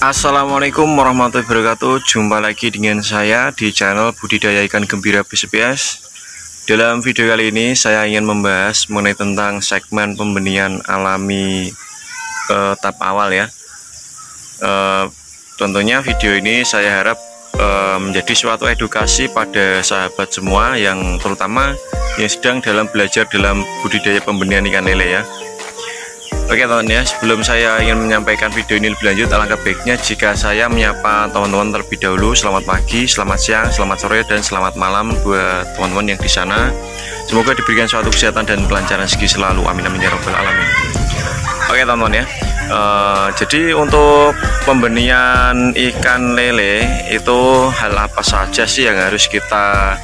Assalamualaikum warahmatullahi wabarakatuh. Jumpa lagi dengan saya di channel Budidaya Ikan Gembira BSPS. Dalam video kali ini saya ingin membahas mengenai tentang segmen pembenihan alami tahap awal ya. Tentunya video ini saya harap menjadi suatu edukasi pada sahabat semua, yang terutama yang sedang dalam belajar dalam budidaya pembenihan ikan lele ya. Oke teman-teman ya, sebelum saya ingin menyampaikan video ini lebih lanjut, alangkah baiknya jika saya menyapa teman-teman terlebih dahulu. Selamat pagi, selamat siang, selamat sore, dan selamat malam buat teman-teman yang di sana. Semoga diberikan suatu kesehatan dan kelancaran rezeki selalu, amin amin ya rabbal alamin. Oke teman-teman ya, jadi untuk pembenihan ikan lele itu hal apa saja sih yang harus kita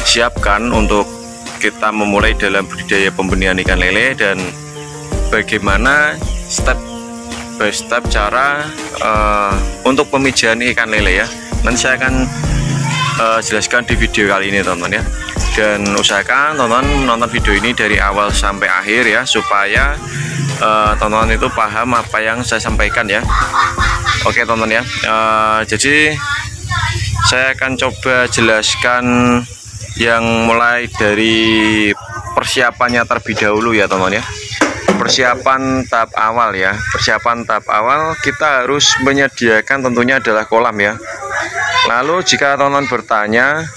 siapkan untuk kita memulai dalam budidaya pembenihan ikan lele, dan bagaimana step by step cara untuk pemijahan ikan lele ya. Nanti saya akan jelaskan di video kali ini teman-teman ya. Dan usahakan teman-teman menonton video ini dari awal sampai akhir ya, supaya teman-teman itu paham apa yang saya sampaikan ya. Oke teman-teman ya, jadi saya akan coba jelaskan yang mulai dari persiapannya terlebih dahulu ya teman-teman ya. Persiapan tahap awal ya. Persiapan tahap awal kita harus menyediakan tentunya adalah kolam ya. Lalu jika teman-teman bertanya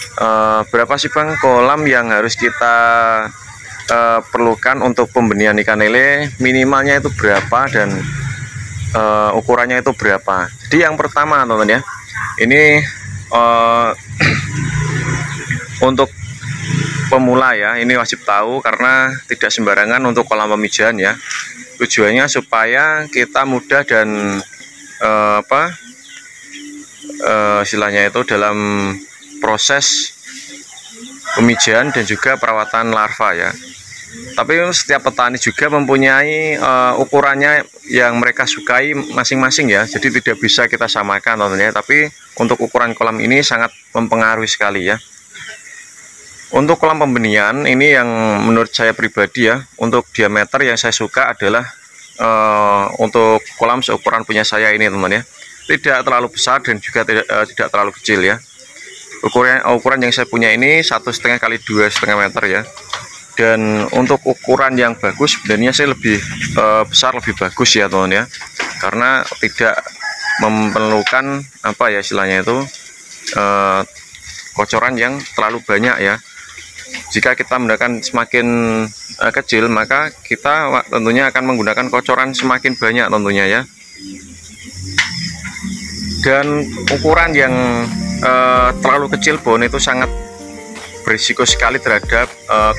berapa sih bang kolam yang harus kita perlukan untuk pembenihan ikan lele, minimalnya itu berapa dan ukurannya itu berapa. Jadi yang pertama teman-teman ya, ini untuk pemula ya, ini wajib tahu karena tidak sembarangan untuk kolam pemijahan ya. Tujuannya supaya kita mudah dan istilahnya itu dalam proses pemijahan dan juga perawatan larva ya. Tapi setiap petani juga mempunyai ukurannya yang mereka sukai masing-masing ya. Jadi tidak bisa kita samakan teman-teman ya. Tapi untuk ukuran kolam ini sangat mempengaruhi sekali ya. Untuk kolam pembenihan ini yang menurut saya pribadi ya, untuk diameter yang saya suka adalah untuk kolam seukuran punya saya ini teman-teman ya. Tidak terlalu besar dan juga tidak terlalu kecil ya. Ukuran yang saya punya ini 1,5 kali 2,5 meter ya. Dan untuk ukuran yang bagus sebenarnya saya lebih besar lebih bagus ya teman-teman ya. Karena tidak memerlukan apa ya istilahnya itu kocoran yang terlalu banyak ya. Jika kita menggunakan semakin kecil, maka kita tentunya akan menggunakan kocoran semakin banyak tentunya ya. Dan ukuran yang terlalu kecil pun itu sangat berisiko sekali terhadap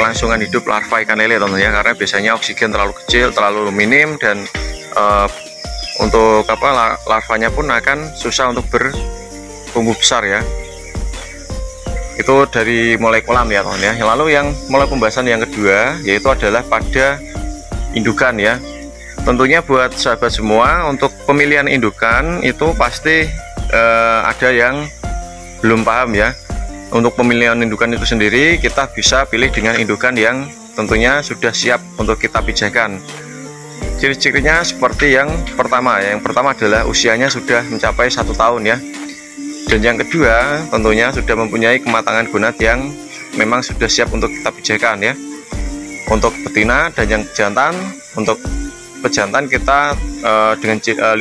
kelangsungan hidup larva ikan lele tentunya, karena biasanya oksigen terlalu kecil, terlalu minim, dan untuk larvanya pun akan susah untuk bertumbuh besar ya. Itu dari mulai kolam ya teman ya. Lalu yang mulai pembahasan yang kedua yaitu adalah pada indukan ya. Tentunya buat sahabat semua, untuk pemilihan indukan itu pasti ada yang belum paham ya. Untuk pemilihan indukan itu sendiri kita bisa pilih dengan indukan yang tentunya sudah siap untuk kita pijahkan. Ciri-cirinya seperti yang pertama ya. Yang pertama adalah usianya sudah mencapai 1 tahun ya. Dan yang kedua tentunya sudah mempunyai kematangan gonad yang memang sudah siap untuk kita pijahkan ya. Untuk betina dan yang jantan, untuk pejantan kita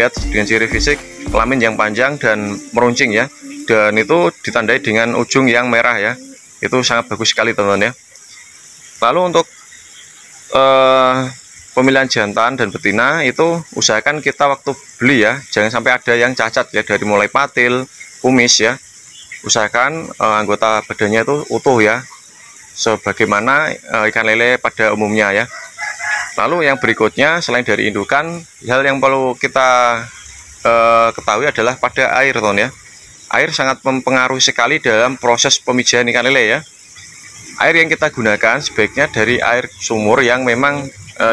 lihat dengan ciri fisik kelamin yang panjang dan meruncing ya. Dan itu ditandai dengan ujung yang merah ya. Itu sangat bagus sekali teman-teman ya. Lalu untuk pemilihan jantan dan betina itu usahakan kita waktu beli ya, jangan sampai ada yang cacat ya, dari mulai patil, kumis ya. Usahakan anggota badannya itu utuh ya, sebagaimana ikan lele pada umumnya ya. Lalu yang berikutnya selain dari indukan, hal yang perlu kita ketahui adalah pada air teman ya. air sangat mempengaruhi sekali dalam proses pemijahan ikan lele ya. Air yang kita gunakan sebaiknya dari air sumur yang memang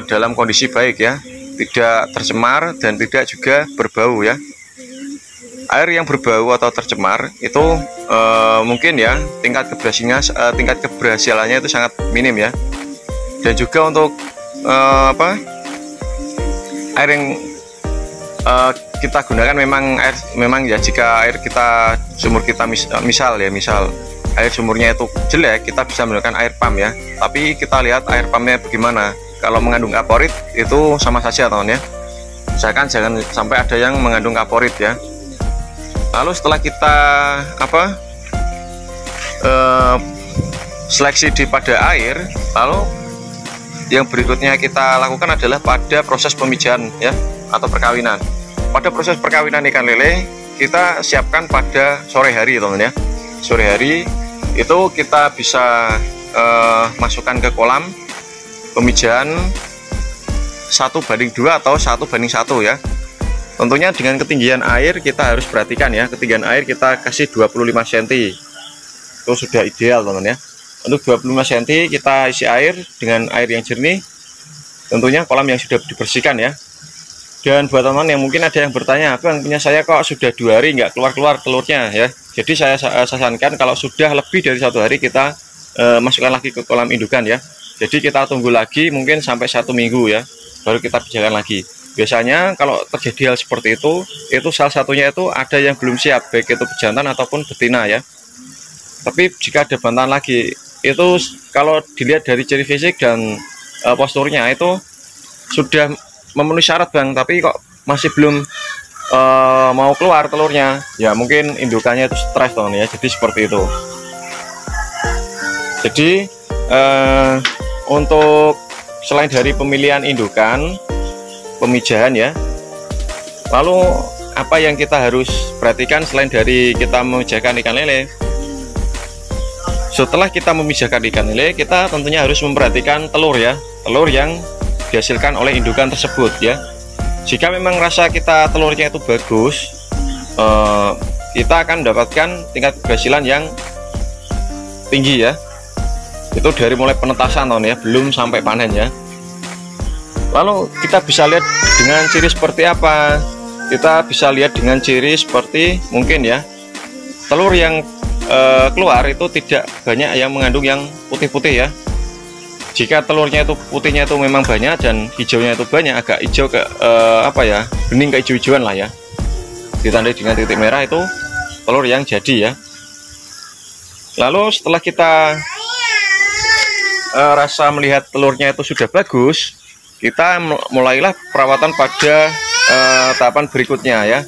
dalam kondisi baik ya, tidak tercemar dan tidak juga berbau ya. Air yang berbau atau tercemar itu mungkin ya tingkat keberhasilannya itu sangat minim ya. Dan juga untuk air yang kita gunakan memang ya, jika air kita sumur kita misal air sumurnya itu jelek, kita bisa menggunakan air pump ya. Tapi kita lihat air pumpnya bagaimana. Kalau mengandung kaporit itu sama saja teman ya. Misalkan jangan sampai ada yang mengandung kaporit ya. Lalu setelah kita seleksi pada air, lalu yang berikutnya kita lakukan adalah pada proses pemijahan ya, atau perkawinan. Pada proses perkawinan ikan lele kita siapkan pada sore hari teman ya. Sore hari itu kita bisa masukkan ke kolam pemijahan 1:2 atau 1:1 ya. Tentunya dengan ketinggian air kita harus perhatikan ya, ketinggian air kita kasih 25 cm itu sudah ideal teman ya. Untuk 25 cm kita isi air dengan air yang jernih, tentunya kolam yang sudah dibersihkan ya. Dan buat teman yang mungkin ada yang bertanya, Bang, punya saya kok sudah 2 hari nggak keluar telurnya ya. Jadi saya sarankan kalau sudah lebih dari 1 hari kita masukkan lagi ke kolam indukan ya. Jadi kita tunggu lagi mungkin sampai 1 minggu ya, baru kita bijakan lagi. Biasanya kalau terjadi hal seperti itu salah satunya itu ada yang belum siap, baik itu bejantan ataupun betina ya. Tapi jika ada bantahan lagi, itu kalau dilihat dari ciri fisik dan posturnya itu sudah memenuhi syarat Bang, tapi kok masih belum mau keluar telurnya ya, mungkin indukannya itu stres teman ya. Jadi seperti itu. Jadi untuk selain dari pemilihan indukan, pemijahan ya, lalu apa yang kita harus perhatikan selain dari kita memijahkan ikan lele? Setelah kita memisahkan ikan lele, kita tentunya harus memperhatikan telur ya, telur yang dihasilkan oleh indukan tersebut ya. Jika memang rasa kita telurnya itu bagus, kita akan mendapatkan tingkat keberhasilan yang tinggi ya. Itu dari mulai penetasan teman ya, belum sampai panen ya. Lalu kita bisa lihat dengan ciri seperti apa? Kita bisa lihat dengan ciri seperti mungkin ya, telur yang keluar itu tidak banyak yang mengandung yang putih-putih ya. Jika telurnya itu putihnya itu memang banyak dan hijaunya itu banyak, agak hijau ke bening ke hijau-hijauan lah ya, ditandai dengan titik merah, itu telur yang jadi ya. Lalu setelah kita rasa melihat telurnya itu sudah bagus, kita mulailah perawatan pada tahapan berikutnya ya.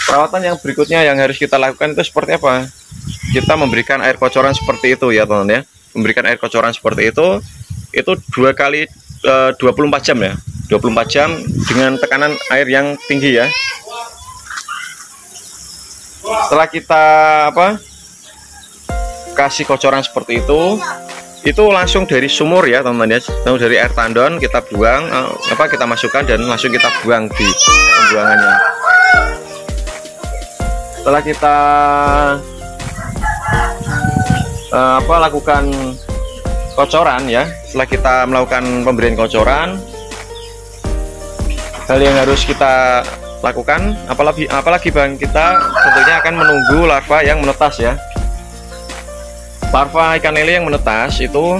Perawatan yang berikutnya yang harus kita lakukan itu seperti apa? Kita memberikan air kocoran seperti itu ya teman ya. Memberikan air kocoran seperti itu 2 kali 24 jam ya. 24 jam dengan tekanan air yang tinggi ya. Setelah kita kasih kocoran seperti itu langsung dari sumur ya teman ya. Langsung dari air tandon kita buang, kita masukkan dan langsung kita buang di pembuangannya. Setelah kita lakukan kocoran ya, setelah kita melakukan pemberian kocoran, hal yang harus kita lakukan apalagi Bang, kita tentunya akan menunggu larva yang menetas ya. Larva ikan lele yang menetas itu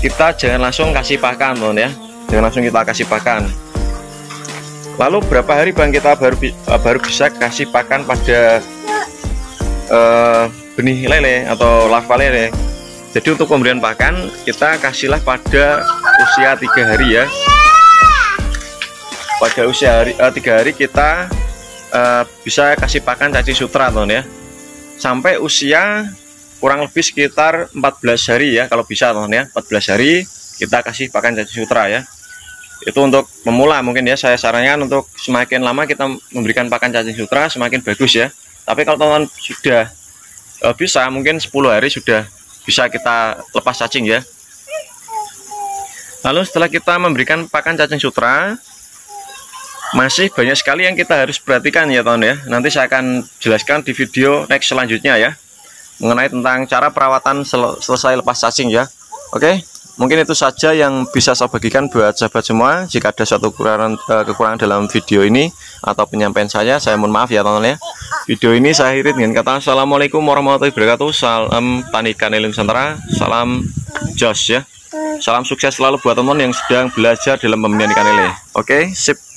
kita jangan langsung kasih pakan teman ya, jangan langsung kita kasih pakan. Lalu berapa hari Bang kita baru bisa kasih pakan pada benih lele atau larva lele? Jadi untuk pemberian pakan kita kasihlah pada usia 3 hari ya. Pada usia 3 hari kita bisa kasih pakan cacing sutra teman ya, sampai usia kurang lebih sekitar 14 hari ya, kalau bisa teman ya. 14 hari kita kasih pakan cacing sutra ya. Itu untuk pemula mungkin ya, saya sarankan untuk semakin lama kita memberikan pakan cacing sutra semakin bagus ya. Tapi kalau teman sudah bisa mungkin 10 hari sudah bisa kita lepas cacing ya. Lalu setelah kita memberikan pakan cacing sutra, masih banyak sekali yang kita harus perhatikan ya teman ya. Nanti saya akan jelaskan di video next selanjutnya ya, mengenai tentang cara perawatan selesai lepas cacing ya. Oke, mungkin itu saja yang bisa saya bagikan buat sahabat semua. Jika ada suatu kekurangan dalam video ini atau penyampaian saya mohon maaf ya teman-teman ya. Video ini saya akhiri dengan kata assalamualaikum warahmatullahi wabarakatuh. Salam tani ikan lele Nusantara, salam jos ya. Salam sukses selalu buat teman-teman yang sedang belajar dalam pembudidayaan ikan lele. Oke, sip.